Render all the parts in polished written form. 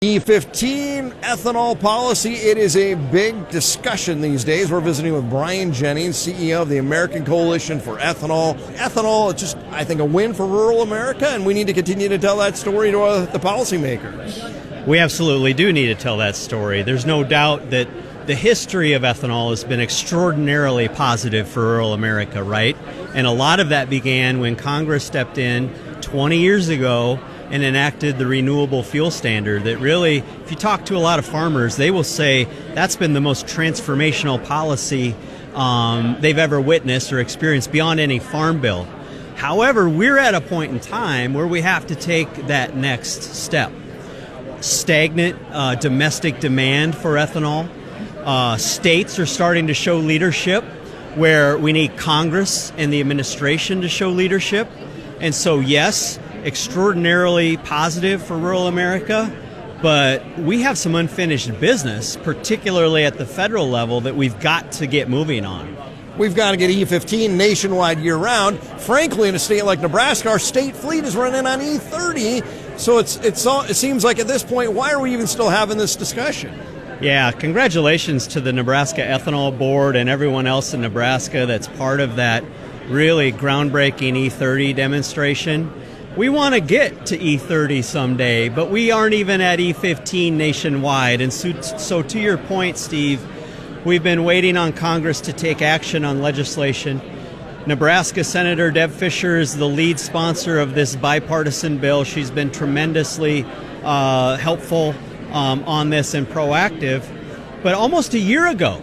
E15 ethanol policy, it is a big discussion these days. We're visiting with Brian Jennings, CEO of the American Coalition for Ethanol. Ethanol is just, I think, a win for rural America, and we need to continue to tell that story to the policymakers. We absolutely do need to tell that story. There's no doubt that the history of ethanol has been extraordinarily positive for rural America, right? And a lot of that began when Congress stepped in 20 years ago and enacted the renewable fuel standard that really, if you talk to a lot of farmers, they will say that's been the most transformational policy they've ever witnessed or experienced beyond any farm bill. However, we're at a point in time where we have to take that next step. Stagnant domestic demand for ethanol. States are starting to show leadership where we need Congress and the administration to show leadership. And so, yes, extraordinarily positive for rural America, but we have some unfinished business, particularly at the federal level, that we've got to get moving on. We've got to get E15 nationwide year-round. Frankly, in a state like Nebraska, our state fleet is running on E30, so it seems like at this point, why are we even still having this discussion? Yeah, congratulations to the Nebraska Ethanol Board and everyone else in Nebraska that's part of that really groundbreaking E30 demonstration. We want to get to E30 someday, but we aren't even at E15 nationwide. And so to your point, Steve, we've been waiting on Congress to take action on legislation. Nebraska Senator Deb Fischer is the lead sponsor of this bipartisan bill. She's been tremendously helpful on this and proactive. But almost a year ago,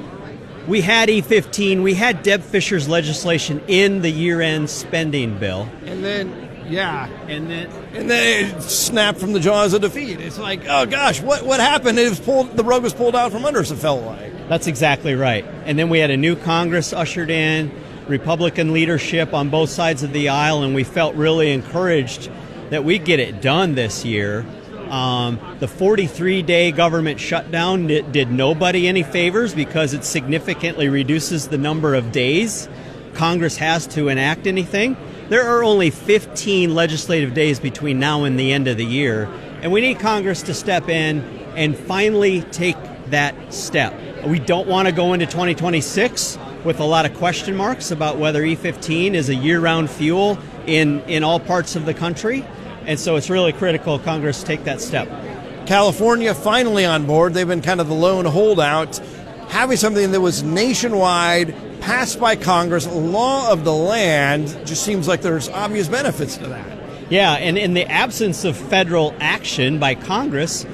we had E15, we had Deb Fischer's legislation in the year-end spending bill. And then it snapped from the jaws of defeat. It's like, oh gosh, what happened? The rug was pulled out from under us, it felt like. That's exactly right. And then we had a new Congress ushered in, Republican leadership on both sides of the aisle, and we felt really encouraged that we'd get it done this year. The 43-day government shutdown did nobody any favors because it significantly reduces the number of days Congress has to enact anything. There are only 15 legislative days between now and the end of the year, and we need Congress to step in and finally take that step. We don't want to go into 2026 with a lot of question marks about whether E15 is a year-round fuel in all parts of the country, and so it's really critical Congress take that step. California finally on board. They've been kind of the lone holdout. Having something that was nationwide, passed by Congress, law of the land, just seems like there's obvious benefits to that. Yeah, and in the absence of federal action by Congress,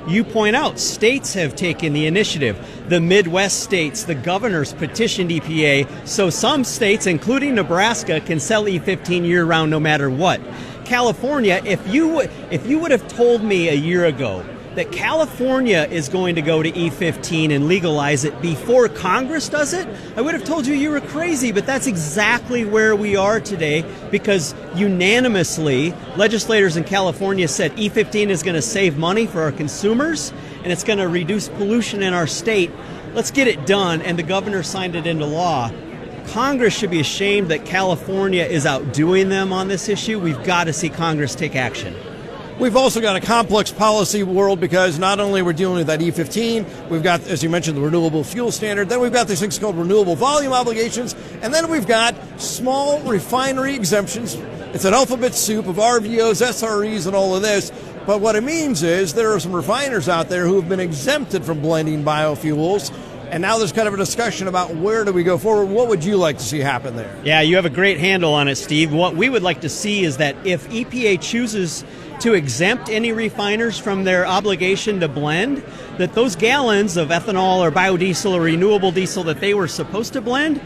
you point out states have taken the initiative. The Midwest states, the governors petitioned EPA, so some states, including Nebraska, can sell E15 year-round no matter what. California, if you would have told me a year ago that California is going to go to E15 and legalize it before Congress does it, I would have told you you were crazy, but that's exactly where we are today because unanimously, legislators in California said E15 is going to save money for our consumers and it's going to reduce pollution in our state. Let's get it done, and the governor signed it into law. Congress should be ashamed that California is outdoing them on this issue. We've got to see Congress take action. We've also got a complex policy world because not only we're dealing with that E15, we've got, as you mentioned, the renewable fuel standard, then we've got these things called renewable volume obligations, and then we've got small refinery exemptions. It's an alphabet soup of RVOs, SREs, and all of this. But what it means is there are some refiners out there who have been exempted from blending biofuels. And now there's kind of a discussion about where do we go forward. What would you like to see happen there? Yeah, you have a great handle on it, Steve. What we would like to see is that if EPA chooses to exempt any refiners from their obligation to blend, that those gallons of ethanol or biodiesel or renewable diesel that they were supposed to blend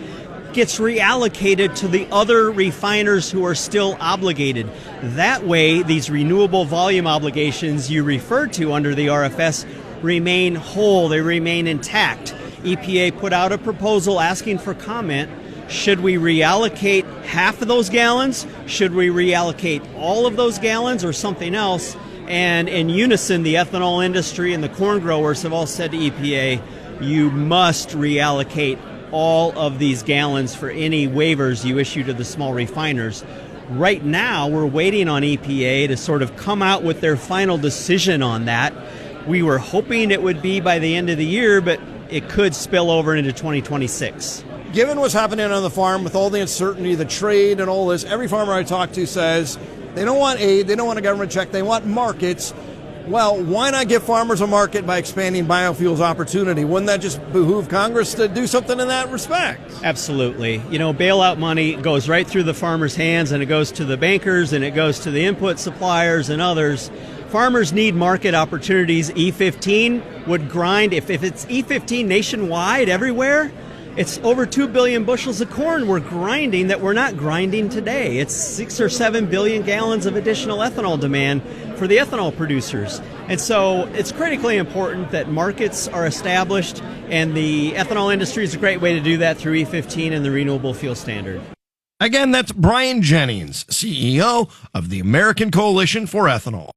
gets reallocated to the other refiners who are still obligated. That way, these renewable volume obligations you referred to under the RFS remain whole, they remain intact. EPA put out a proposal asking for comment. Should we reallocate half of those gallons? Should we reallocate all of those gallons or something else? And in unison, the ethanol industry and the corn growers have all said to EPA, you must reallocate all of these gallons for any waivers you issue to the small refiners. Right now, we're waiting on EPA to sort of come out with their final decision on that. We were hoping it would be by the end of the year, but it could spill over into 2026. Given what's happening on the farm with all the uncertainty, the trade and all this, every farmer I talk to says they don't want aid, they don't want a government check, they want markets. Well, why not give farmers a market by expanding biofuels opportunity? Wouldn't that just behoove Congress to do something in that respect? Absolutely. Bailout money goes right through the farmers' hands, and it goes to the bankers, and it goes to the input suppliers and others. Farmers need market opportunities. E15 would grind, if it's E15 nationwide everywhere, it's over 2 billion bushels of corn we're grinding that we're not grinding today. It's 6 or 7 billion gallons of additional ethanol demand for the ethanol producers. And so it's critically important that markets are established, and the ethanol industry is a great way to do that through E15 and the Renewable Fuel Standard. Again, that's Brian Jennings, CEO of the American Coalition for Ethanol.